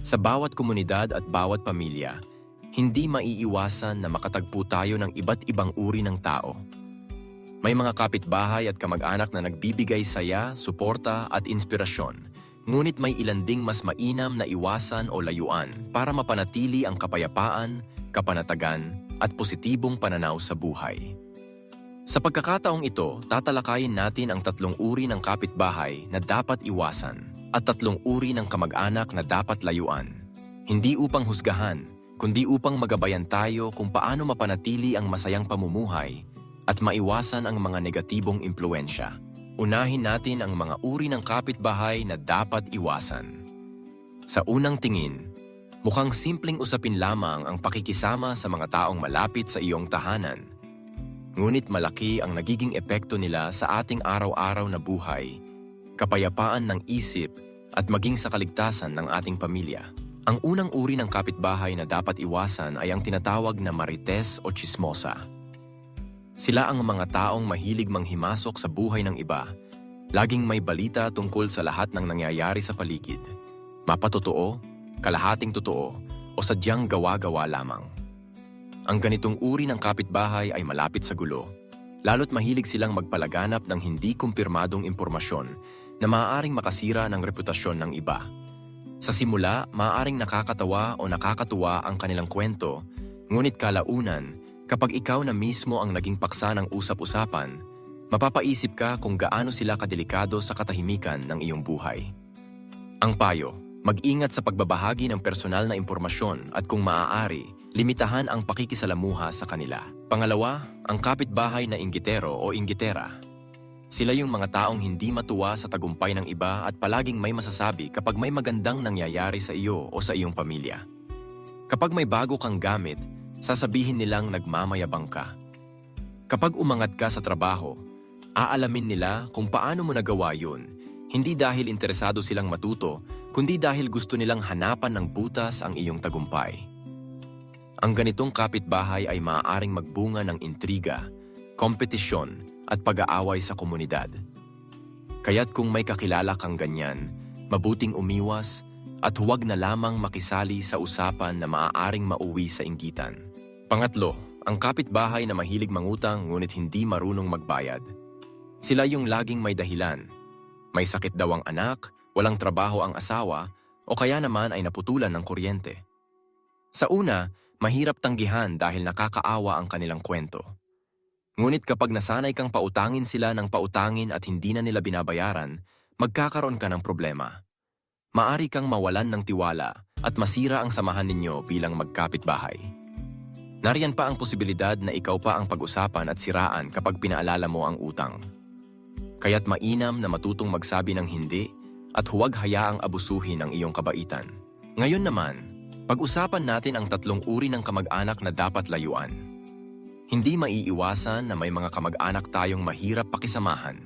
Sa bawat komunidad at bawat pamilya, hindi maiiwasan na makatagpo tayo ng iba't ibang uri ng tao. May mga kapitbahay at kamag-anak na nagbibigay saya, suporta at inspirasyon, ngunit may ilan ding mas mainam na iwasan o layuan para mapanatili ang kapayapaan, kapanatagan at positibong pananaw sa buhay. Sa pagkakataong ito, tatalakayin natin ang 3 uri ng kapitbahay na dapat iwasan at 3 uri ng kamag-anak na dapat layuan. Hindi upang husgahan, kundi upang magabayan tayo kung paano mapanatili ang masayang pamumuhay at maiwasan ang mga negatibong impluensya. Unahin natin ang mga uri ng kapitbahay na dapat iwasan. Sa unang tingin, mukhang simpleng usapin lamang ang pakikisama sa mga taong malapit sa iyong tahanan. Ngunit malaki ang nagiging epekto nila sa ating araw-araw na buhay, kapayapaan ng isip at maging sa kaligtasan ng ating pamilya. Ang unang uri ng kapitbahay na dapat iwasan ay ang tinatawag na marites o tsismosa. Sila ang mga taong mahilig manghimasok sa buhay ng iba, laging may balita tungkol sa lahat ng nangyayari sa paligid. Mapatotoo, kalahating totoo, o sadyang gawa-gawa lamang. Ang ganitong uri ng kapitbahay ay malapit sa gulo, lalo't mahilig silang magpalaganap ng hindi kumpirmadong impormasyon na maaaring makasira ng reputasyon ng iba. Sa simula, maaaring nakakatawa o nakakatuwa ang kanilang kwento, ngunit kalaunan, kapag ikaw na mismo ang naging paksa ng usap-usapan, mapapaisip ka kung gaano sila kadelikado sa katahimikan ng iyong buhay. Ang payo, mag-ingat sa pagbabahagi ng personal na impormasyon at kung maaari, limitahan ang pakikisalamuha sa kanila. Pangalawa, ang kapitbahay na inggitero o inggitera. Sila yung mga taong hindi matuwa sa tagumpay ng iba at palaging may masasabi kapag may magandang nangyayari sa iyo o sa iyong pamilya. Kapag may bago kang gamit, sasabihin nilang nagmamayabang ka. Kapag umangat ka sa trabaho, aalamin nila kung paano mo nagawa yun, hindi dahil interesado silang matuto, kundi dahil gusto nilang hanapan ng butas ang iyong tagumpay. Ang ganitong kapitbahay ay maaaring magbunga ng intriga, kompetisyon at pag-aaway sa komunidad. Kaya't kung may kakilala kang ganyan, mabuting umiwas at huwag na lamang makisali sa usapan na maaaring mauwi sa inggitan. Pangatlo, ang kapitbahay na mahilig mangutang ngunit hindi marunong magbayad. Sila yung laging may dahilan. May sakit daw ang anak, walang trabaho ang asawa, o kaya naman ay naputulan ng kuryente. Sa una, mahirap tanggihan dahil nakakaawa ang kanilang kwento. Ngunit kapag nasanay kang pautangin sila ng pautangin at hindi na nila binabayaran, magkakaroon ka ng problema. Maari kang mawalan ng tiwala at masira ang samahan ninyo bilang magkapitbahay. Nariyan pa ang posibilidad na ikaw pa ang pag-usapan at siraan kapag pinaalala mo ang utang. Kaya't mainam na matutong magsabi ng hindi at huwag hayaang abusuhin ang iyong kabaitan. Ngayon naman, pag-usapan natin ang 3 uri ng kamag-anak na dapat layuan. Hindi maiiwasan na may mga kamag-anak tayong mahirap pakisamahan.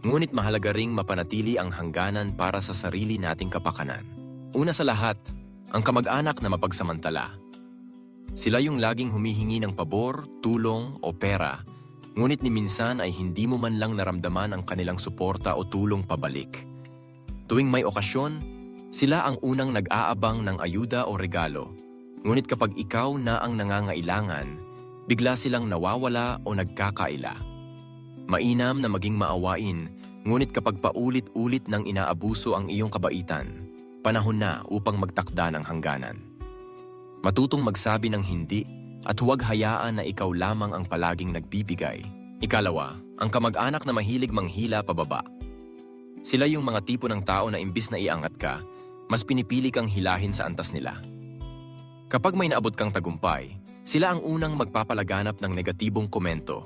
Ngunit mahalaga ring mapanatili ang hangganan para sa sarili nating kapakanan. Una sa lahat, ang kamag-anak na mapagsamantala. Sila yung laging humihingi ng pabor, tulong o pera, ngunit ni minsan ay hindi mo man lang naramdaman ang kanilang suporta o tulong pabalik. Tuwing may okasyon, sila ang unang nag-aabang ng ayuda o regalo, ngunit kapag ikaw na ang nangangailangan, bigla silang nawawala o nagkakaila. Mainam na maging maawain, ngunit kapag paulit-ulit nang inaabuso ang iyong kabaitan, panahon na upang magtakda ng hangganan. Matutong magsabi ng hindi at huwag hayaan na ikaw lamang ang palaging nagbibigay. Ikalawa, ang kamag-anak na mahilig manghila pababa. Sila yung mga tipo ng tao na imbis na iangat ka, mas pinipili kang hilahin sa antas nila. Kapag may naabot kang tagumpay, sila ang unang magpapalaganap ng negatibong komento.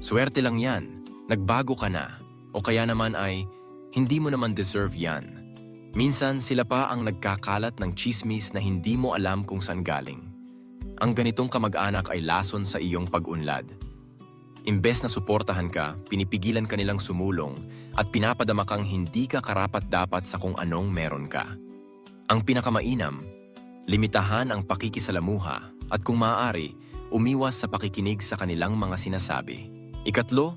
Swerte lang yan, nagbago ka na, o kaya naman ay, hindi mo naman deserve yan. Minsan sila pa ang nagkakalat ng tsismis na hindi mo alam kung saan galing. Ang ganitong kamag-anak ay lason sa iyong pag-unlad. Imbes na suportahan ka, pinipigilan ka nilang sumulong at pinapadama kang hindi ka karapat-dapat sa kung anong meron ka. Ang pinakamainam, limitahan ang pakikisalamuha at kung maaari, umiwas sa pakikinig sa kanilang mga sinasabi. Ikatlo,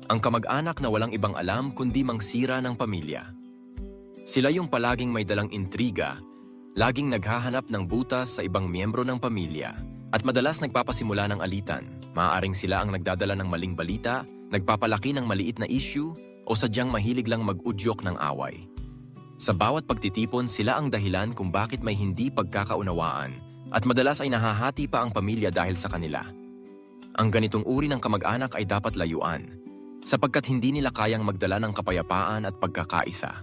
ang kamag-anak na walang ibang alam kundi mangsira ng pamilya. Sila yung palaging may dalang intriga, laging naghahanap ng butas sa ibang miyembro ng pamilya, at madalas nagpapasimula ng alitan. Maaaring sila ang nagdadala ng maling balita, nagpapalaki ng maliit na issue, o sadyang mahilig lang mag-udyok ng away. Sa bawat pagtitipon, sila ang dahilan kung bakit may hindi pagkakaunawaan, at madalas ay nahahati pa ang pamilya dahil sa kanila. Ang ganitong uri ng kamag-anak ay dapat layuan, sapagkat hindi nila kayang magdala ng kapayapaan at pagkakaisa.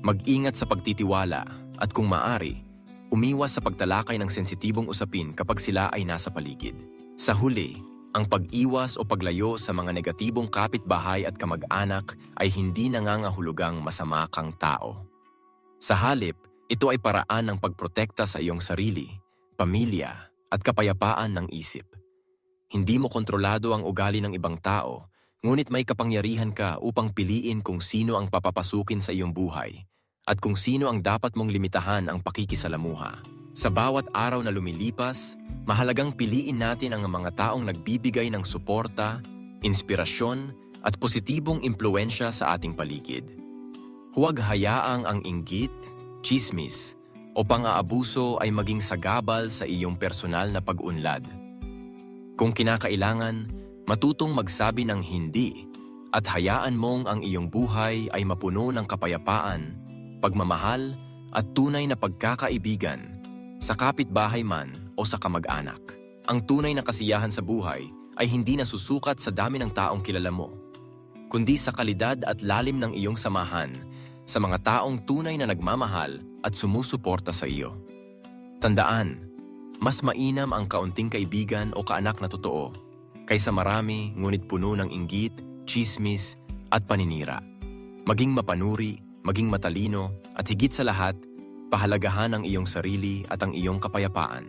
Mag-ingat sa pagtitiwala at kung maari, umiwas sa pagtalakay ng sensitibong usapin kapag sila ay nasa paligid. Sa huli, ang pag-iwas o paglayo sa mga negatibong kapitbahay at kamag-anak ay hindi nangangahulugang masama kang tao. Sa halip, ito ay paraan ng pagprotekta sa iyong sarili, pamilya, at kapayapaan ng isip. Hindi mo kontrolado ang ugali ng ibang tao, ngunit may kapangyarihan ka upang piliin kung sino ang papapasukin sa iyong buhay at kung sino ang dapat mong limitahan ang pakikisalamuha. Sa bawat araw na lumilipas, mahalagang piliin natin ang mga taong nagbibigay ng suporta, inspirasyon, at positibong impluensya sa ating paligid. Huwag hayaang ang inggit, tsismis, o pang-aabuso ay maging sagabal sa iyong personal na pag-unlad. Kung kinakailangan, matutong magsabi ng hindi at hayaan mong ang iyong buhay ay mapuno ng kapayapaan, pagmamahal at tunay na pagkakaibigan sa kapitbahay man o sa kamag-anak. Ang tunay na kasiyahan sa buhay ay hindi nasusukat sa dami ng taong kilala mo, kundi sa kalidad at lalim ng iyong samahan sa mga taong tunay na nagmamahal at sumusuporta sa iyo. Tandaan, mas mainam ang kaunting kaibigan o kaanak na totoo kaysa marami ngunit puno ng inggit, tsismis at paninira. Maging mapanuri, maging matalino, at higit sa lahat, pahalagahan ang iyong sarili at ang iyong kapayapaan.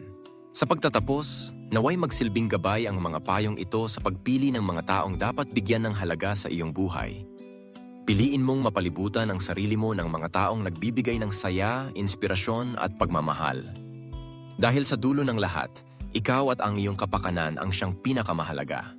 Sa pagtatapos, naway magsilbing gabay ang mga payong ito sa pagpili ng mga taong dapat bigyan ng halaga sa iyong buhay. Piliin mong mapalibutan ang sarili mo ng mga taong nagbibigay ng saya, inspirasyon at pagmamahal. Dahil sa dulo ng lahat, ikaw at ang iyong kapakanan ang siyang pinakamahalaga.